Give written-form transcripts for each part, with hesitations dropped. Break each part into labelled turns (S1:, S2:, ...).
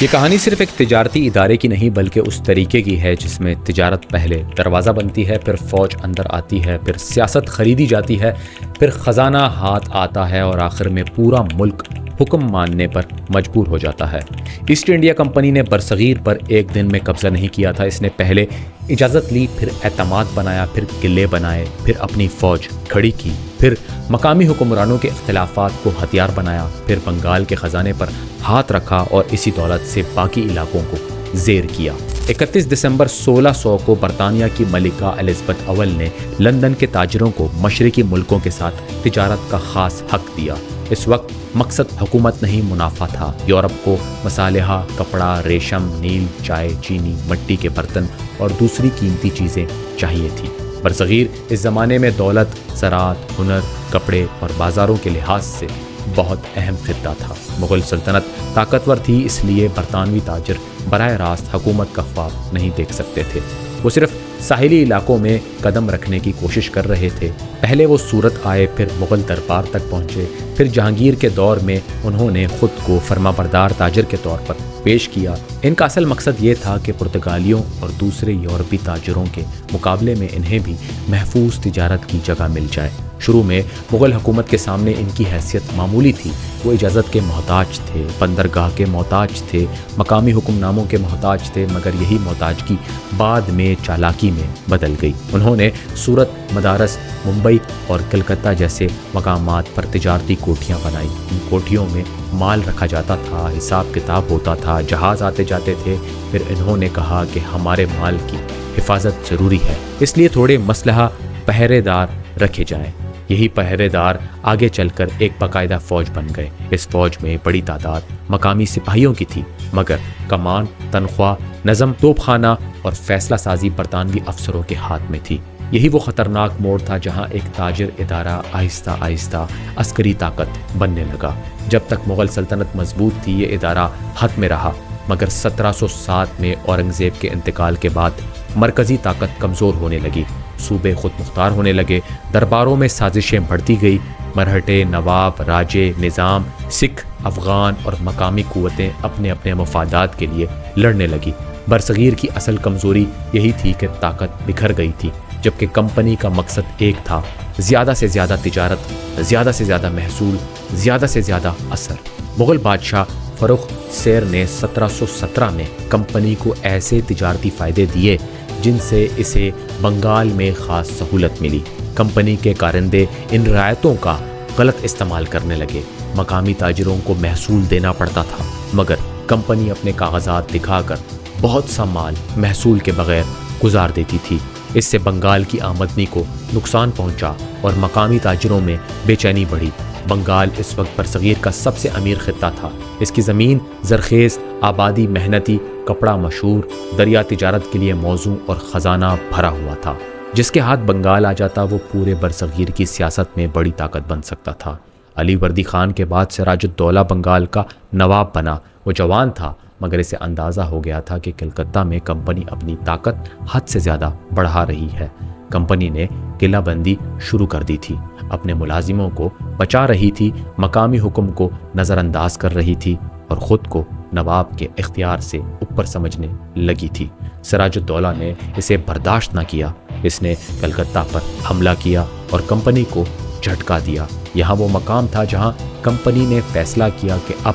S1: یہ کہانی صرف ایک تجارتی ادارے کی نہیں بلکہ اس طریقے کی ہے جس میں تجارت پہلے دروازہ بنتی ہے، پھر فوج اندر آتی ہے، پھر سیاست خریدی جاتی ہے، پھر خزانہ ہاتھ آتا ہے اور آخر میں پورا ملک حکم ماننے پر مجبور ہو جاتا ہے۔ ایسٹ انڈیا کمپنی نے برصغیر پر ایک دن میں قبضہ نہیں کیا تھا۔ اس نے پہلے اجازت لی، پھر اعتماد بنایا، پھر قلعے بنائے، پھر اپنی فوج کھڑی کی، پھر مقامی حکمرانوں کے اختلافات کو ہتھیار بنایا، پھر بنگال کے خزانے پر ہاتھ رکھا اور اسی دولت سے باقی علاقوں کو زیر کیا۔ 31 دسمبر 1600 کو برطانیہ کی ملکہ الزبتھ اول نے لندن کے تاجروں کو مشرقی ملکوں کے ساتھ تجارت کا خاص حق دیا۔ اس وقت مقصد حکومت نہیں، منافع تھا۔ یورپ کو مصالحہ، کپڑا، ریشم، نیل، چائے، چینی، مٹی کے برتن اور دوسری قیمتی چیزیں چاہیے تھی۔ برصغیر اس زمانے میں دولت، زراعت، ہنر، کپڑے اور بازاروں کے لحاظ سے بہت اہم خطہ تھا۔ مغل سلطنت طاقتور تھی، اس لیے برطانوی تاجر براہ راست حکومت کا خواب نہیں دیکھ سکتے تھے۔ وہ صرف ساحلی علاقوں میں قدم رکھنے کی کوشش کر رہے تھے۔ پہلے وہ سورت آئے، پھر مغل دربار تک پہنچے، پھر جہانگیر کے دور میں انہوں نے خود کو فرمانبردار تاجر کے طور پر پیش کیا۔ ان کا اصل مقصد یہ تھا کہ پرتگالیوں اور دوسرے یورپی تاجروں کے مقابلے میں انہیں بھی محفوظ تجارت کی جگہ مل جائے۔ شروع میں مغل حکومت کے سامنے ان کی حیثیت معمولی تھی۔ وہ اجازت کے محتاج تھے، بندرگاہ کے محتاج تھے، مقامی حکم ناموں کے محتاج تھے، مگر یہی محتاجگی بعد میں چالاکی میں بدل گئی۔ انہوں نے سورت، مدارس، ممبئی اور کلکتہ جیسے مقامات پر تجارتی کوٹھیاں بنائی۔ ان کوٹھیوں میں مال رکھا جاتا تھا، حساب کتاب ہوتا تھا، جہاز آتے جاتے تھے۔ پھر انہوں نے کہا کہ ہمارے مال کی حفاظت ضروری ہے، اس لیے تھوڑے مسلح پہرے دار رکھے جائیں۔ یہی پہرے دار آگے چل کر ایک باقاعدہ فوج بن گئے۔ اس فوج میں بڑی تعداد مقامی سپاہیوں کی تھی، مگر کمان، تنخواہ، نظم، توپ خانہ اور فیصلہ سازی برطانوی افسروں کے ہاتھ میں تھی۔ یہی وہ خطرناک موڑ تھا جہاں ایک تاجر ادارہ آہستہ آہستہ عسکری طاقت بننے لگا۔ جب تک مغل سلطنت مضبوط تھی، یہ ادارہ حد میں رہا، مگر 1707 میں اورنگزیب کے انتقال کے بعد مرکزی طاقت کمزور ہونے لگی۔ صوبے خود مختار ہونے لگے، درباروں میں سازشیں بڑھتی گئی، مرہٹے، نواب، راجے، نظام، سکھ، افغان اور مقامی قوتیں اپنے اپنے مفادات کے لیے لڑنے لگی۔ برصغیر کی اصل کمزوری یہی تھی کہ طاقت بکھر گئی تھی، جبکہ کمپنی کا مقصد ایک تھا: زیادہ سے زیادہ تجارت، زیادہ سے زیادہ محصول، زیادہ سے زیادہ اثر۔ مغل بادشاہ فروخ سیر نے 1717 میں کمپنی کو ایسے تجارتی فائدے دیے جن سے اسے بنگال میں خاص سہولت ملی۔ کمپنی کے کارندے ان رعایتوں کا غلط استعمال کرنے لگے۔ مقامی تاجروں کو محصول دینا پڑتا تھا، مگر کمپنی اپنے کاغذات دکھا کر بہت سا مال محصول کے بغیر گزار دیتی تھی۔ اس سے بنگال کی آمدنی کو نقصان پہنچا اور مقامی تاجروں میں بے چینی بڑھی۔ بنگال اس وقت برصغیر کا سب سے امیر خطہ تھا۔ اس کی زمین زرخیز، آبادی محنتی، کپڑا مشہور، دریا تجارت کے لیے موزوں اور خزانہ بھرا ہوا تھا۔ جس کے ہاتھ بنگال آ جاتا وہ پورے برصغیر کی سیاست میں بڑی طاقت بن سکتا تھا۔ علی وردی خان کے بعد سراج الدولہ بنگال کا نواب بنا۔ وہ جوان تھا، مگر اسے اندازہ ہو گیا تھا کہ کلکتہ میں کمپنی اپنی طاقت حد سے زیادہ بڑھا رہی ہے۔ کمپنی نے قلعہ بندی شروع کر دی تھی، اپنے ملازموں کو بچا رہی تھی، مقامی حکم کو نظر انداز کر رہی تھی اور خود کو نواب کے اختیار سے اوپر سمجھنے لگی تھی۔ سراج الدولہ نے اسے برداشت نہ کیا۔ اس نے کلکتہ پر حملہ کیا اور کمپنی کو جھٹکا دیا۔ یہاں وہ مقام تھا جہاں کمپنی نے فیصلہ کیا کہ اب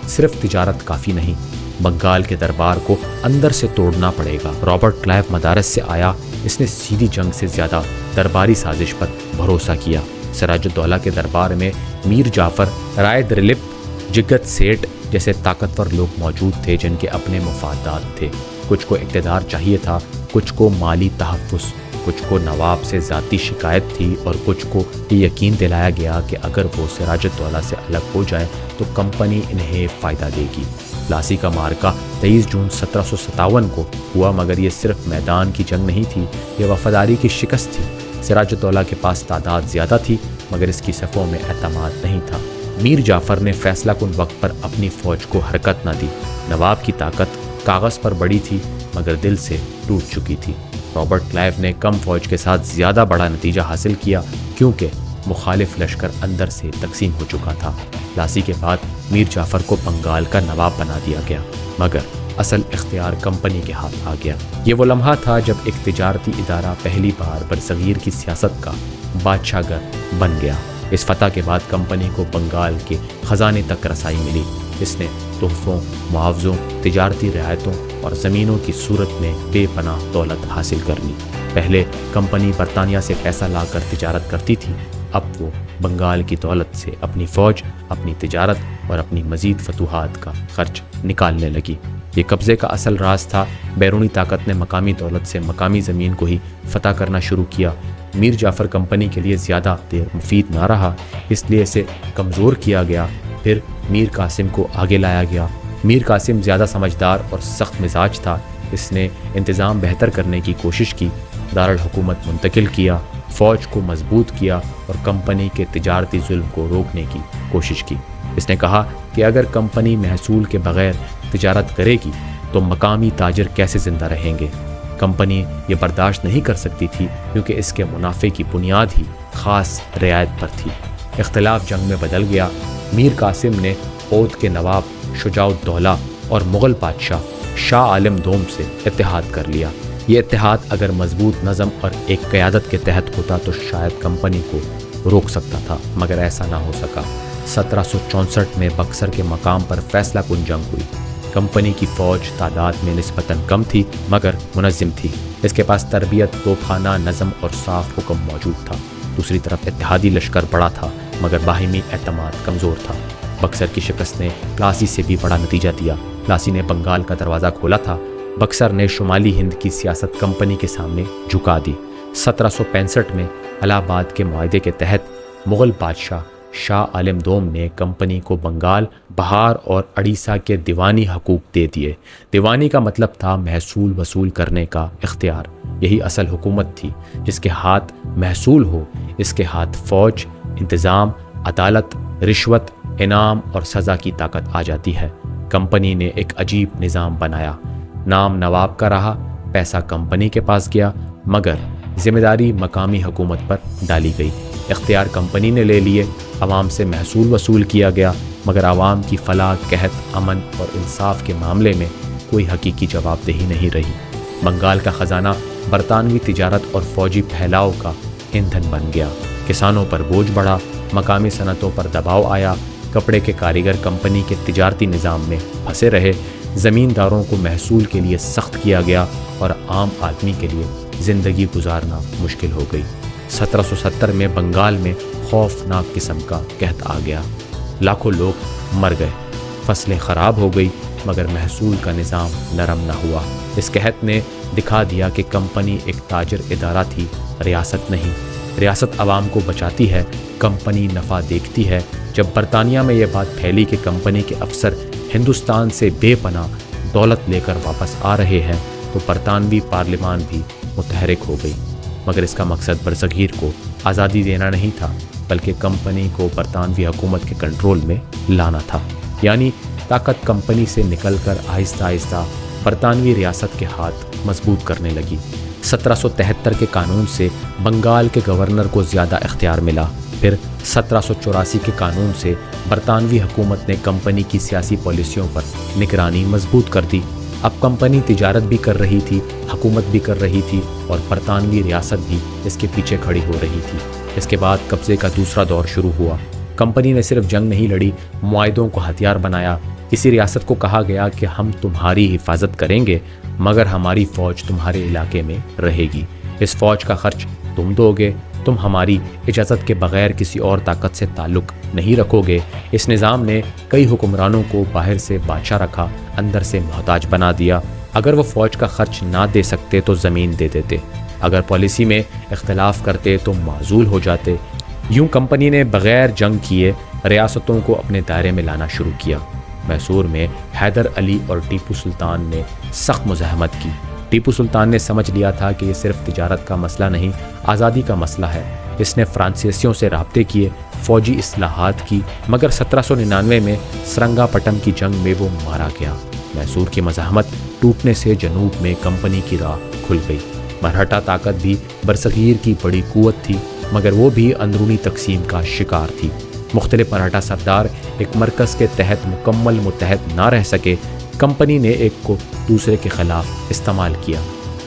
S1: صرف تجارت کافی نہیں، بنگال کے دربار کو اندر سے توڑنا پڑے گا۔ رابرٹ کلائیو مدارس سے آیا۔ اس نے سیدھی جنگ سے زیادہ درباری سازش پر بھروسہ کیا۔ سراج الدولہ کے دربار میں میر جعفر، رائے درلپ، جگت سیٹھ جیسے طاقتور لوگ موجود تھے جن کے اپنے مفادات تھے۔ کچھ کو اقتدار چاہیے تھا، کچھ کو مالی تحفظ، کچھ کو نواب سے ذاتی شکایت تھی اور کچھ کو یہ یقین دلایا گیا کہ اگر وہ سراج الدولہ سے الگ ہو جائے تو کمپنی انہیں فائدہ دے گی۔ پلاسی کا معرکہ 23 جون 1757 کو ہوا، مگر یہ صرف میدان کی جنگ نہیں تھی، یہ وفاداری کی شکست تھی۔ سراج الدولہ کے پاس تعداد زیادہ تھی، مگر اس کی صفوں میں اعتماد نہیں تھا۔ میر جعفر نے فیصلہ کن وقت پر اپنی فوج کو حرکت نہ دی۔ نواب کی طاقت کاغذ پر بڑی تھی، مگر دل سے ٹوٹ چکی تھی۔ رابرٹ کلائیو نے کم فوج کے ساتھ زیادہ بڑا نتیجہ حاصل کیا، کیونکہ مخالف لشکر اندر سے تقسیم ہو چکا تھا۔ پلاسی کے بعد میر جعفر کو بنگال کا نواب بنا دیا گیا۔ مگر اصل اختیار کمپنی کے ہاتھ آ گیا۔ یہ وہ لمحہ تھا جب ایک تجارتی ادارہ پہلی بار برصغیر کی سیاست کا بادشاہ گر بن گیا۔ اس فتح کے بعد کمپنی کو بنگال کے خزانے تک رسائی ملی۔ اس نے تحفوں، معاوضوں، تجارتی رعایتوں اور زمینوں کی صورت میں بے پناہ دولت حاصل کر لی۔ پہلے کمپنی برطانیہ سے پیسہ لا کر تجارت کرتی تھی، اب وہ بنگال کی دولت سے اپنی فوج، اپنی تجارت اور اپنی مزید فتوحات کا خرچ نکالنے لگی۔ یہ قبضے کا اصل راز تھا۔ بیرونی طاقت نے مقامی دولت سے مقامی زمین کو ہی فتح کرنا شروع کیا۔ میر جعفر کمپنی کے لیے زیادہ دیر مفید نہ رہا، اس لیے اسے کمزور کیا گیا۔ پھر میر قاسم کو آگے لایا گیا۔ میر قاسم زیادہ سمجھدار اور سخت مزاج تھا۔ اس نے انتظام بہتر کرنے کی کوشش کی، دارالحکومت منتقل کیا، فوج کو مضبوط کیا اور کمپنی کے تجارتی ظلم کو روکنے کی کوشش کی۔ اس نے کہا کہ اگر کمپنی محصول کے بغیر تجارت کرے گی تو مقامی تاجر کیسے زندہ رہیں گے؟ کمپنی یہ برداشت نہیں کر سکتی تھی کیونکہ اس کے منافع کی بنیاد ہی خاص رعایت پر تھی۔ اختلاف جنگ میں بدل گیا۔ میر قاسم نے اودھ کے نواب شجاع الدولہ اور مغل بادشاہ شاہ عالم دوم سے اتحاد کر لیا۔ یہ اتحاد اگر مضبوط نظم اور ایک قیادت کے تحت ہوتا تو شاید کمپنی کو روک سکتا تھا، مگر ایسا نہ ہو سکا۔ 1764 میں بکسر کے مقام پر فیصلہ کن جنگ ہوئی۔ کمپنی کی فوج تعداد میں نسبتاً کم تھی مگر منظم تھی۔ اس کے پاس تربیت، توپخانہ، نظم اور صاف حکم موجود تھا۔ دوسری طرف اتحادی لشکر بڑا تھا مگر باہمی اعتماد کمزور تھا۔ بکسر کی شکست نے پلاسی سے بھی بڑا نتیجہ دیا۔ پلاسی نے بنگال کا دروازہ کھولا تھا۔ بکسر نے شمالی ہند کی سیاست کمپنی کے سامنے جھکا دی۔ 1765 میں الہ آباد کے معاہدے کے تحت مغل بادشاہ شاہ عالم دوم نے کمپنی کو بنگال، بہار اور اڑیسہ کے دیوانی حقوق دے دیے۔ دیوانی کا مطلب تھا محصول وصول کرنے کا اختیار۔ یہی اصل حکومت تھی۔ جس کے ہاتھ محصول ہو، اس کے ہاتھ فوج، انتظام، عدالت، رشوت، انعام اور سزا کی طاقت آ جاتی ہے۔ کمپنی نے ایک عجیب نظام بنایا۔ نام نواب کا رہا، پیسہ کمپنی کے پاس گیا، مگر ذمہ داری مقامی حکومت پر ڈالی گئی۔ اختیار کمپنی نے لے لیے، عوام سے محصول وصول کیا گیا، مگر عوام کی فلاح، قحط، امن اور انصاف کے معاملے میں کوئی حقیقی جواب دہی نہیں رہی۔ بنگال کا خزانہ برطانوی تجارت اور فوجی پھیلاؤ کا ایندھن بن گیا۔ کسانوں پر بوجھ بڑھا، مقامی صنعتوں پر دباؤ آیا، کپڑے کے کاریگر کمپنی کے تجارتی نظام میں پھنسے رہے، زمینداروں کو محصول کے لیے سخت کیا گیا اور عام آدمی کے لیے زندگی گزارنا مشکل ہو گئی۔ 1770 میں بنگال میں خوفناک قسم کا قحط آ گیا۔ لاکھوں لوگ مر گئے، فصلیں خراب ہو گئی، مگر محصول کا نظام نرم نہ ہوا۔ اس قحط نے دکھا دیا کہ کمپنی ایک تاجر ادارہ تھی، ریاست نہیں۔ ریاست عوام کو بچاتی ہے، کمپنی نفع دیکھتی ہے۔ جب برطانیہ میں یہ بات پھیلی کہ کمپنی کے افسر ہندوستان سے بے پناہ دولت لے کر واپس آ رہے ہیں تو برطانوی پارلیمان بھی متحرک ہو گئی۔ مگر اس کا مقصد برصغیر کو آزادی دینا نہیں تھا، بلکہ کمپنی کو برطانوی حکومت کے کنٹرول میں لانا تھا۔ یعنی طاقت کمپنی سے نکل کر آہستہ آہستہ برطانوی ریاست کے ہاتھ مضبوط کرنے لگی۔ 1773 کے قانون سے بنگال کے گورنر کو زیادہ اختیار ملا۔ پھر 1784 کے قانون سے برطانوی حکومت نے کمپنی کی سیاسی پالیسیوں پر نگرانی مضبوط کر دی۔ اب کمپنی تجارت بھی کر رہی تھی، حکومت بھی کر رہی تھی اور برطانوی ریاست بھی اس کے پیچھے کھڑی ہو رہی تھی۔ اس کے بعد قبضے کا دوسرا دور شروع ہوا۔ کمپنی نے صرف جنگ نہیں لڑی، معاہدوں کو ہتھیار بنایا۔ کسی ریاست کو کہا گیا کہ ہم تمہاری حفاظت کریں گے مگر ہماری فوج تمہارے علاقے میں رہے گی۔ اس فوج کا خرچ تم دو گے، تم ہماری اجازت کے بغیر کسی اور طاقت سے تعلق نہیں رکھو گے۔ اس نظام نے کئی حکمرانوں کو باہر سے بادشاہ رکھا، اندر سے محتاج بنا دیا۔ اگر وہ فوج کا خرچ نہ دے سکتے تو زمین دے دیتے، اگر پالیسی میں اختلاف کرتے تو معزول ہو جاتے۔ یوں کمپنی نے بغیر جنگ کیے ریاستوں کو اپنے دائرے میں لانا شروع کیا۔ میسور میں حیدر علی اور ٹیپو سلطان نے سخت مزاحمت کی۔ ٹیپو سلطان نے سمجھ لیا تھا کہ یہ صرف تجارت کا مسئلہ نہیں، آزادی کا مسئلہ ہے۔ اس نے فرانسیسیوں سے رابطے کیے، فوجی اصلاحات کی، مگر 1799 میں سرنگا پٹم کی جنگ میں وہ مارا گیا۔ میسور کی مزاحمت ٹوٹنے سے جنوب میں کمپنی کی راہ کھل گئی۔ مرہٹا طاقت بھی برصغیر کی بڑی قوت تھی، مگر وہ بھی اندرونی تقسیم کا شکار تھی۔ مختلف مرہٹا سردار ایک مرکز کے تحت مکمل متحد نہ رہ سکے۔ کمپنی نے ایک کو دوسرے کے خلاف استعمال کیا،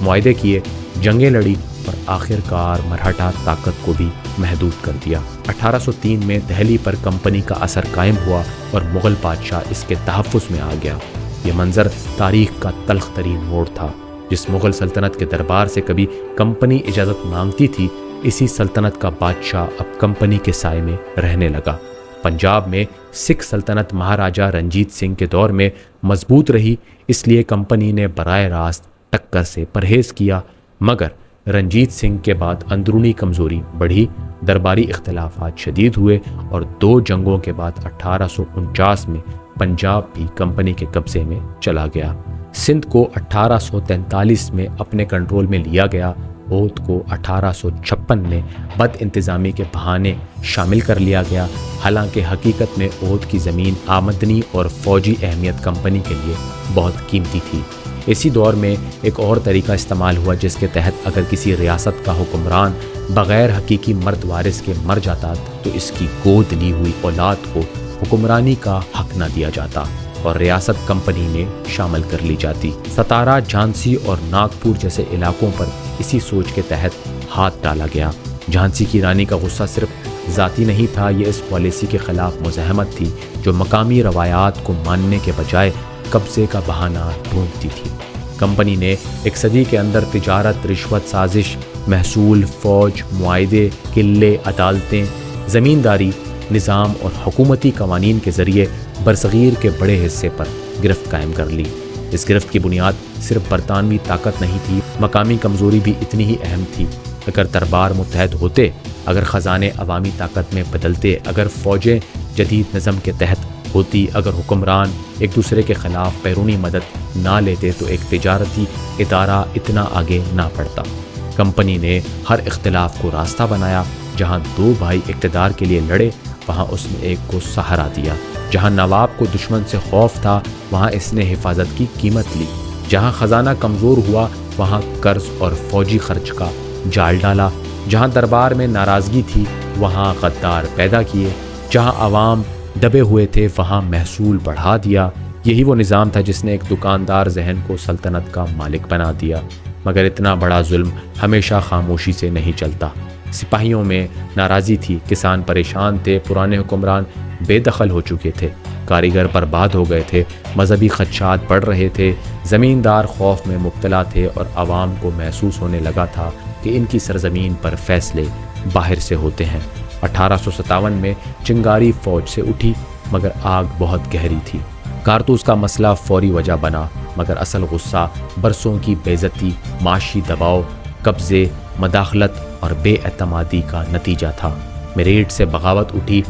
S1: معاہدے کیے، جنگیں لڑی اور آخر کار مرہٹا طاقت کو بھی محدود کر دیا۔ 1803 میں دہلی پر کمپنی کا اثر قائم ہوا اور مغل بادشاہ اس کے تحفظ میں آ گیا۔ یہ منظر تاریخ کا تلخ ترین موڑ تھا۔ جس مغل سلطنت کے دربار سے کبھی کمپنی اجازت مانگتی تھی، اسی سلطنت کا بادشاہ اب کمپنی کے سائے میں رہنے لگا۔ پنجاب میں سکھ سلطنت مہاراجہ رنجیت سنگھ کے دور میں مضبوط رہی، اس لیے کمپنی نے براہ راست ٹکر سے پرہیز کیا، مگر رنجیت سنگھ کے بعد اندرونی کمزوری بڑھی، درباری اختلافات شدید ہوئے اور 2 جنگوں کے بعد 1849 میں پنجاب بھی کمپنی کے قبضے میں چلا گیا۔ سندھ کو 1843 میں اپنے کنٹرول میں لیا گیا۔ اودھ کو 1856 میں بد انتظامی کے بہانے شامل کر لیا گیا، حالانکہ حقیقت میں اودھ کی زمین آمدنی اور فوجی اہمیت کمپنی کے لیے بہت قیمتی تھی۔ اسی دور میں ایک اور طریقہ استعمال ہوا جس کے تحت اگر کسی ریاست کا حکمران بغیر حقیقی مرد وارث کے مر جاتا تو اس کی گود لی ہوئی اولاد کو حکمرانی کا حق نہ دیا جاتا اور ریاست کمپنی میں شامل کر لی جاتی۔ ستارہ، جھانسی اور ناگپور جیسے علاقوں پر اسی سوچ کے تحت ہاتھ ڈالا گیا۔ جھانسی کی رانی کا غصہ صرف ذاتی نہیں تھا، یہ اس پالیسی کے خلاف مزاحمت تھی جو مقامی روایات کو ماننے کے بجائے قبضے کا بہانہ ڈھونڈتی تھی۔ کمپنی نے ایک صدی کے اندر تجارت، رشوت، سازش، محصول، فوج، معاہدے، قلعے، عدالتیں، زمینداری، نظام اور حکومتی قوانین کے ذریعے برصغیر کے بڑے حصے پر گرفت قائم کر لی۔ اس گرفت کی بنیاد صرف برطانوی طاقت نہیں تھی، مقامی کمزوری بھی اتنی ہی اہم تھی۔ اگر دربار متحد ہوتے، اگر خزانے عوامی طاقت میں بدلتے، اگر فوجیں جدید نظم کے تحت ہوتی، اگر حکمران ایک دوسرے کے خلاف بیرونی مدد نہ لیتے تو ایک تجارتی ادارہ اتنا آگے نہ بڑھتا۔ کمپنی نے ہر اختلاف کو راستہ بنایا۔ جہاں 2 بھائی اقتدار کے لیے لڑے، وہاں اس نے ایک کو سہارا دیا۔ جہاں نواب کو دشمن سے خوف تھا، وہاں اس نے حفاظت کی قیمت لی۔ جہاں خزانہ کمزور ہوا، وہاں قرض اور فوجی خرچ کا جال ڈالا۔ جہاں دربار میں ناراضگی تھی، وہاں غدار پیدا کیے۔ جہاں عوام دبے ہوئے تھے، وہاں محصول بڑھا دیا۔ یہی وہ نظام تھا جس نے ایک دکاندار ذہن کو سلطنت کا مالک بنا دیا۔ مگر اتنا بڑا ظلم ہمیشہ خاموشی سے نہیں چلتا۔ سپاہیوں میں ناراضی تھی، کسان پریشان تھے، پرانے حکمران بے دخل ہو چکے تھے، کاریگر برباد ہو گئے تھے، مذہبی خدشات بڑھ رہے تھے، زمیندار خوف میں مبتلا تھے اور عوام کو محسوس ہونے لگا تھا کہ ان کی سرزمین پر فیصلے باہر سے ہوتے ہیں۔ 1857 میں چنگاری فوج سے اٹھی، مگر آگ بہت گہری تھی۔ کارتوس کا مسئلہ فوری وجہ بنا، مگر اصل غصہ برسوں کی بے عزتی، معاشی دباؤ، قبضے، مداخلت اور بے اعتمادی کا نتیجہ تھا۔ میرٹھ سے بغاوت اٹھی،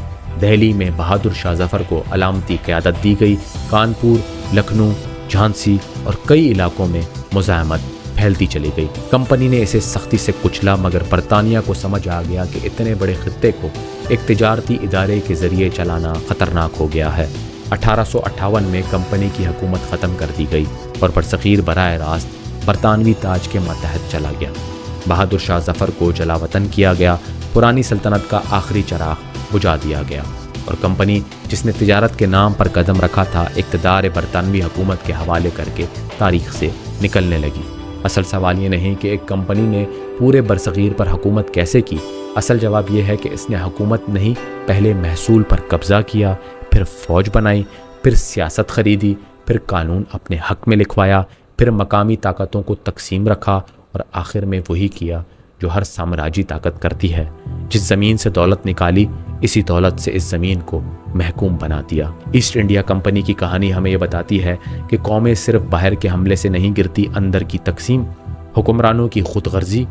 S1: دہلی میں بہادر شاہ ظفر کو علامتی قیادت دی گئی، کانپور، لکھنؤ، جھانسی اور کئی علاقوں میں مزاحمت پھیلتی چلی گئی۔ کمپنی نے اسے سختی سے کچلا، مگر برطانیہ کو سمجھ آ گیا کہ اتنے بڑے خطے کو ایک تجارتی ادارے کے ذریعے چلانا خطرناک ہو گیا ہے۔ 1858 میں کمپنی کی حکومت ختم کر دی گئی اور برصغیر براہ راست برطانوی تاج کے ماتحت چلا گیا۔ بہادر شاہ ظفر کو جلا وطن کیا گیا، پرانی سلطنت کا آخری چراغ بجھا دیا گیا اور کمپنی جس نے تجارت کے نام پر قدم رکھا تھا، اقتدار برطانوی حکومت کے حوالے کر کے تاریخ سے نکلنے لگی۔ اصل سوال یہ نہیں کہ ایک کمپنی نے پورے برصغیر پر حکومت کیسے کی، اصل جواب یہ ہے کہ اس نے حکومت نہیں، پہلے محصول پر قبضہ کیا، پھر فوج بنائی، پھر سیاست خریدی، پھر قانون اپنے حق میں لکھوایا، پھر مقامی طاقتوں کو تقسیم رکھا اور آخر میں وہی کیا جو ہر سامراجی طاقت کرتی ہے۔ جس زمین سے دولت نکالی، اسی دولت سے اس زمین کو محکوم بنا دیا۔ ایسٹ انڈیا کمپنی کی کہانی ہمیں یہ بتاتی ہے کہ قومیں صرف باہر کے حملے سے نہیں گرتی، اندر کی تقسیم، حکمرانوں کی خود غرضی،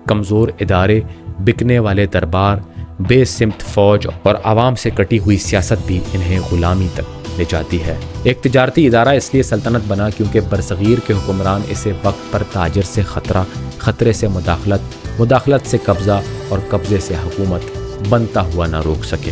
S1: کمزور ادارے، بکنے والے دربار، بے سمت فوج اور عوام سے کٹی ہوئی سیاست بھی انہیں غلامی تک لے جاتی ہے۔ ایک تجارتی ادارہ اس لیے سلطنت بنا کیونکہ برصغیر کے حکمران اسے وقت پر تاجر سے خطرہ، خطرے سے مداخلت، مداخلت سے قبضہ اور قبضے سے حکومت بنتا ہوا نہ روک سکے۔